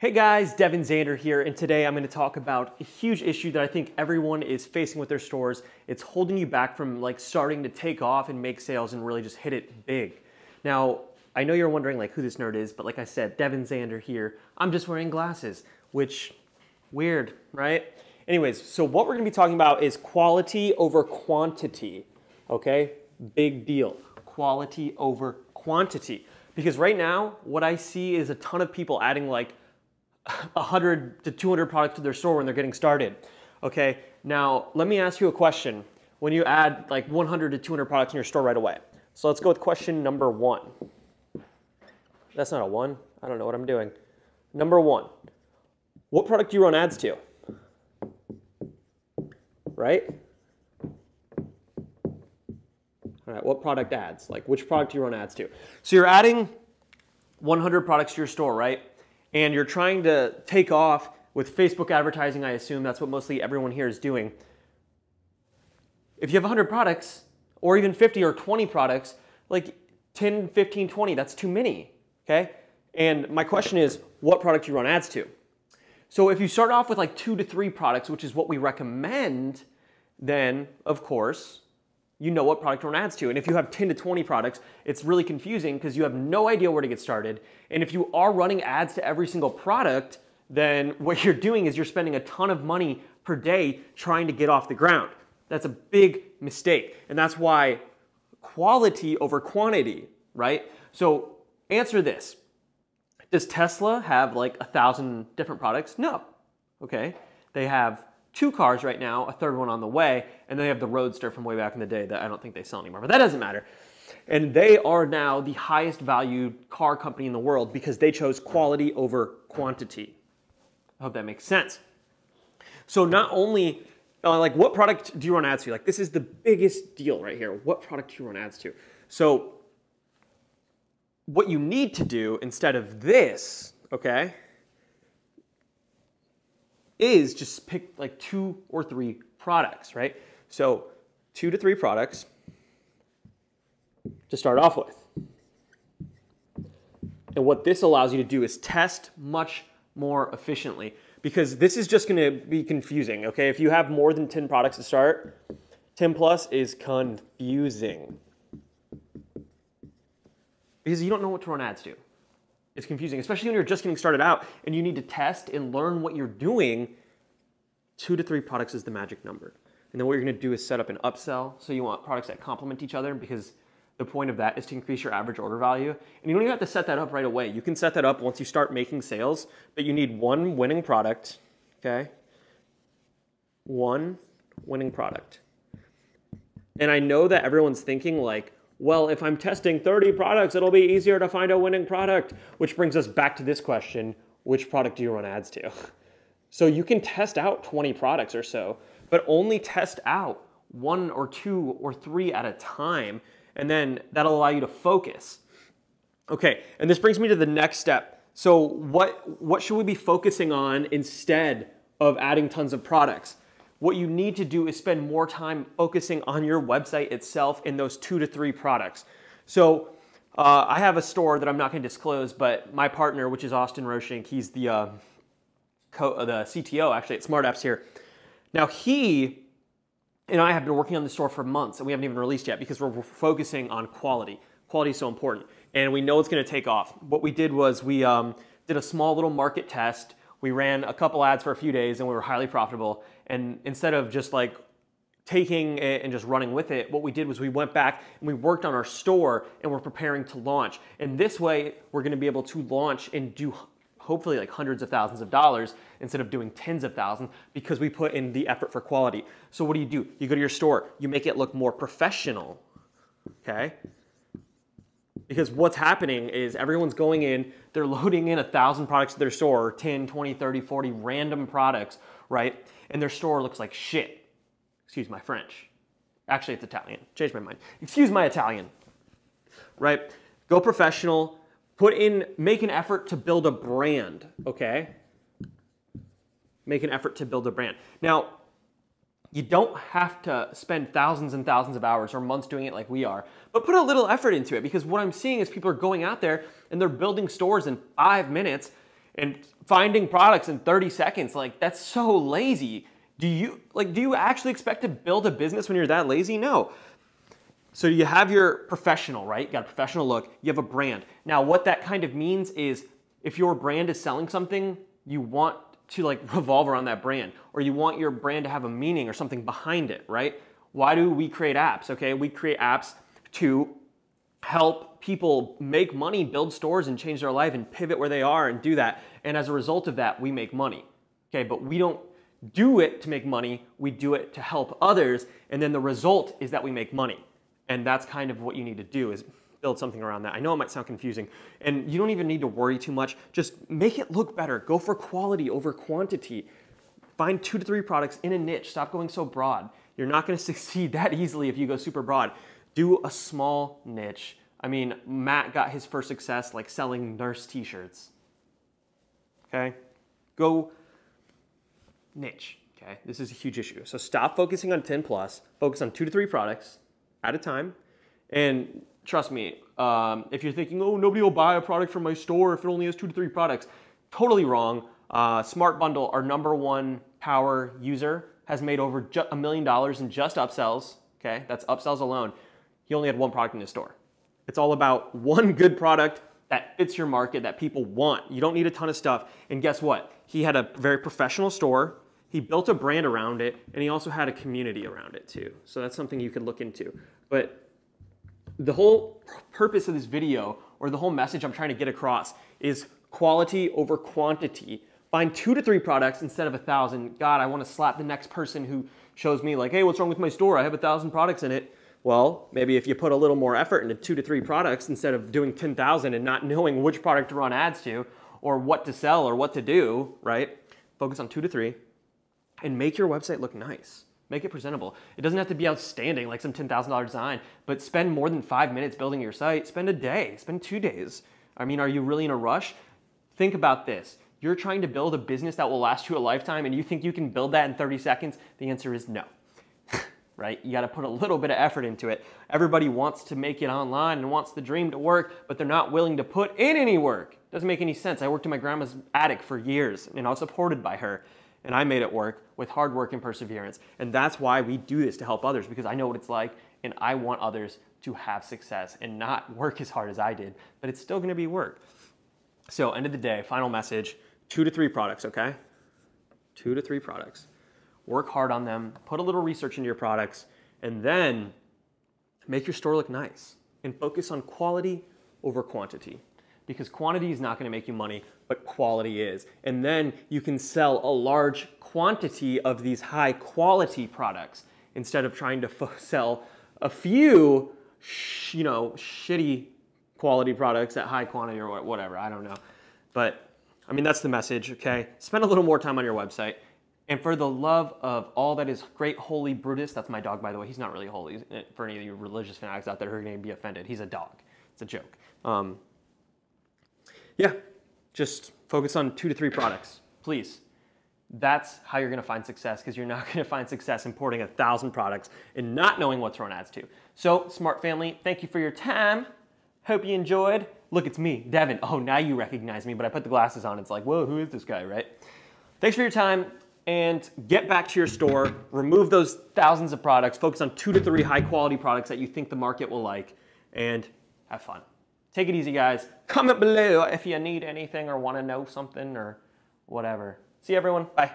Hey guys, Devin Zander here, and today I'm going to talk about a huge issue that I think everyone is facing with their stores. It's holding you back from starting to take off and make sales and really just hit it big. Now, I know you're wondering who this nerd is, but like I said, Devin Zander here. I'm just wearing glasses, which, weird, right? Anyways, so what we're going to be talking about is quality over quantity, okay? Big deal. Quality over quantity. Because right now, what I see is a ton of people adding 100 to 200 products to their store when they're getting started. Okay, now let me ask you a question. When you add 100 to 200 products in your store right away. So let's go with question number one. That's not a one. I don't know what I'm doing. Number one, what product do you run ads to? Right? All right, what product ads? Which product do you run ads to? So you're adding 100 products to your store, right? And you're trying to take off with Facebook advertising, I assume that's what mostly everyone here is doing. If you have 100 products, or even 50 or 20 products, 10, 15, 20, that's too many, okay? And my question is, what product do you run ads to? So if you start off with 2 to 3 products, which is what we recommend, then, of course, you know what product to run ads to. And if you have 10 to 20 products, it's really confusing because you have no idea where to get started. And if you are running ads to every single product, then what you're doing is you're spending a ton of money per day trying to get off the ground. That's a big mistake. And that's why quality over quantity, right? So answer this. Does Tesla have 1,000 different products? No. Okay. They have 2 cars right now, a third one on the way, and they have the Roadster from way back in the day that I don't think they sell anymore, but that doesn't matter. And they are now the highest valued car company in the world because they chose quality over quantity. I hope that makes sense. So not only, what product do you run ads to? This is the biggest deal right here. What product do you run ads to? So what you need to do instead of this, okay, is just pick 2 or 3 products, right? So 2 to 3 products to start off with. And what this allows you to do is test much more efficiently because this is just gonna be confusing, okay? If you have more than 10 products to start, 10 plus is confusing because you don't know what to run ads to. It's confusing, especially when you're just getting started out and you need to test and learn what you're doing. 2 to 3 products is the magic number. And then what you're gonna do is set up an upsell. So you want products that complement each other because the point of that is to increase your average order value. And you don't even have to set that up right away. You can set that up once you start making sales, but you need one winning product, okay? One winning product. And I know that everyone's thinking well, if I'm testing 30 products, it'll be easier to find a winning product, which brings us back to this question, which product do you run ads to? So you can test out 20 products or so, but only test out 1 or 2 or 3 at a time, and then that'll allow you to focus. Okay, and this brings me to the next step. So what should we be focusing on instead of adding tons of products? What you need to do is spend more time focusing on your website itself in those 2 to 3 products. So I have a store that I'm not going to disclose, but my partner, which is Austin Roshink, he's the CTO actually at Smart Apps here. Now he and I have been working on the store for months and we haven't even released yet because we're focusing on quality. Quality is so important and we know it's going to take off. What we did was we did a small little market test. We ran a couple ads for a few days and we were highly profitable. And instead of just taking it and just running with it, what we did was we went back and we worked on our store and we're preparing to launch. And this way we're going to be able to launch and do hopefully hundreds of thousands of dollars instead of doing tens of thousands because we put in the effort for quality. So what do? You go to your store, you make it look more professional, okay? Because what's happening is everyone's going in, they're loading in 1,000 products to their store, 10, 20, 30, 40 random products, right? And their store looks like shit. Excuse my French. Actually, it's Italian. Changed my mind. Excuse my Italian, right? Go professional. Make an effort to build a brand, okay? Make an effort to build a brand. Now, You don't have to spend thousands and thousands of hours or months doing it like we are, but put a little effort into it, because what I'm seeing is people are going out there and they're building stores in 5 minutes, And finding products in 30 seconds, like that's so lazy. Do you actually expect to build a business when you're that lazy? No. So you have your professional, right? You got a professional look, you have a brand. Now what that kind of means is if your brand is selling something, you want to like revolve around that brand, or you want your brand to have a meaning or something behind it, right? Why do we create apps? Okay, we create apps to help people make money, build stores and change their life and pivot where they are and do that. And as a result of that, we make money. Okay, but we don't do it to make money, we do it to help others, and then the result is that we make money. And that's kind of what you need to do, is build something around that. I know it might sound confusing, and you don't even need to worry too much. Just make it look better. Go for quality over quantity. Find 2 to 3 products in a niche. Stop going so broad. You're not gonna succeed that easily if you go super broad. Do a small niche. I mean, Matt got his first success like selling nurse t-shirts. Okay? Go niche, okay? This is a huge issue. So stop focusing on 10 plus, focus on 2 to 3 products at a time. And trust me, if you're thinking, oh, nobody will buy a product from my store if it only has 2 to 3 products, totally wrong. Smart Bundle, our #1 power user, has made over $1 million in just upsells, okay? That's upsells alone. He only had 1 product in his store. It's all about 1 good product that fits your market, that people want. You don't need a ton of stuff. And guess what? He had a very professional store. He built a brand around it, and he also had a community around it too. So that's something you could look into. But the whole purpose of this video, or the whole message I'm trying to get across, is quality over quantity. Find 2 to 3 products instead of 1,000. God, I want to slap the next person who shows me like, hey, what's wrong with my store? I have 1,000 products in it. Well, maybe if you put a little more effort into 2 to 3 products instead of doing 10,000 and not knowing which product to run ads to or what to sell or what to do, right? Focus on 2 to 3 and make your website look nice. Make it presentable. It doesn't have to be outstanding like some $10,000 design, but spend more than 5 minutes building your site. Spend a day, spend 2 days. I mean, are you really in a rush? Think about this. You're trying to build a business that will last you a lifetime and you think you can build that in 30 seconds? The answer is no. Right? You got to put a little bit of effort into it. Everybody wants to make it online and wants the dream to work, but they're not willing to put in any work. Doesn't make any sense. I worked in my grandma's attic for years and I was supported by her, and I made it work with hard work and perseverance. And that's why we do this, to help others, because I know what it's like and I want others to have success and not work as hard as I did, but it's still going to be work. So end of the day, final message, 2 to 3 products, okay? 2 to 3 products. Work hard on them, put a little research into your products, and then make your store look nice. And focus on quality over quantity. Because quantity is not gonna make you money, but quality is. And then you can sell a large quantity of these high quality products instead of trying to sell a few, shitty quality products at high quantity or whatever, I don't know. But, I mean, that's the message, okay? Spend a little more time on your website. And for the love of all that is great, holy Brutus, that's my dog, by the way. He's not really holy. For any of you religious fanatics out there who are going to be offended, he's a dog. It's a joke. Yeah, just focus on 2 to 3 products, please. That's how you're going to find success, because you're not going to find success importing 1,000 products and not knowing what to run ads to. So, Smart Family, thank you for your time. Hope you enjoyed. Look, it's me, Devin. Oh, now you recognize me, but I put the glasses on. It's like, whoa, who is this guy, right? Thanks for your time. And get back to your store, remove those thousands of products, focus on 2 to 3 high quality products that you think the market will like, and have fun. Take it easy, guys. Comment below if you need anything or want to know something or whatever. See you, everyone. Bye.